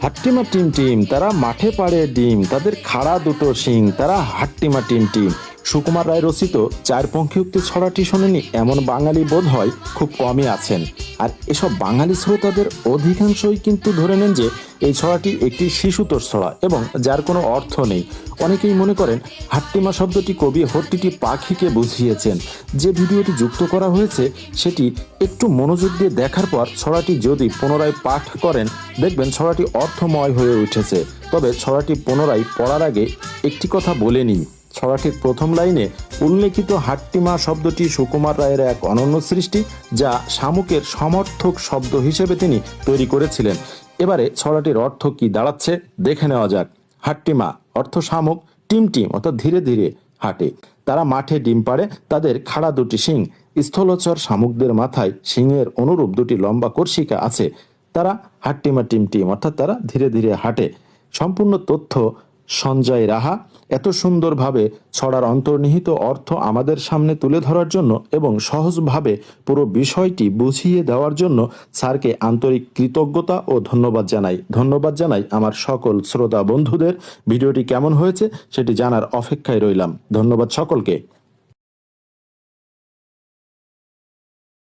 হাট্টিমা team team তারা মাঠে পাড়ে ডিম, তাদের খাড়া দুটো শিং, তারা হাট্টিমা টিম টিম। সুকুমার রায় রচিত চার পঙ্ক্তিউক্তি ছড়াটি শোনেনি এমন বাঙালি বোধ হয় খুব কমই আছেন। আর এসব বাঙালি শ্রোতাদের অধিকাংশই কিন্তু ধরে নেন যে এই ছড়াটি একটি শিশুতোষ ছড়া এবং যার কোনো অর্থ নেই। অনেকেই মনে করেন হাট্টিমা শব্দটি কবি হট্টিটি পাখিকে বুঝিয়েছেন। যে ভিডিওটি যুক্ত করা হয়েছে সেটি একটু মনোযোগ দিয়ে দেখার পর ছড়াটি যদি পুনরায় পাঠ করেন দেখবেন ছড়াটি অর্থময় হয়ে উঠেছে। তবে ছড়াটি পুনরায় পড়ার আগে একটি কথা বলে নিই। ছড়াটির প্রথম লাইনে উল্লেখিত হাট্টিমা শব্দটি সুকুমার রায়ের এক অনন্য সৃষ্টি, যা শামুকের সমর্থক শব্দ হিসেবে তিনি তৈরি করেছিলেন। এবারে ছড়াটির অর্থ কি দাঁড়াচ্ছে দেখে নেওয়া যাক। হাট্টিমা অর্থ শামুক, টিম টিম অর্থাৎ ধীরে ধীরে হাঁটে, তারা মাঠে ডিম পাড়ে, তাদের খাড়া দুটি শিং, স্থলচর শামুকদের মাথায় শিংয়ের অনুরূপ দুটি লম্বা কর্ষিকা আছে, তারা হাট্টিমা টিম টিম অর্থাৎ তারা ধীরে ধীরে হাঁটে। সম্পূর্ণ তথ্য সঞ্জয় রাহা এত সুন্দরভাবে ছড়ার অন্তর্নিহিত অর্থ আমাদের সামনে তুলে ধরার জন্য এবং সহজভাবে পুরো বিষয়টি বুঝিয়ে দেওয়ার জন্য স্যারকে আন্তরিক কৃতজ্ঞতা ও ধন্যবাদ জানাই আমার সকল শ্রোতা বন্ধুদের। ভিডিওটি কেমন হয়েছে সেটি জানার অপেক্ষায় রইলাম। ধন্যবাদ সকলকে।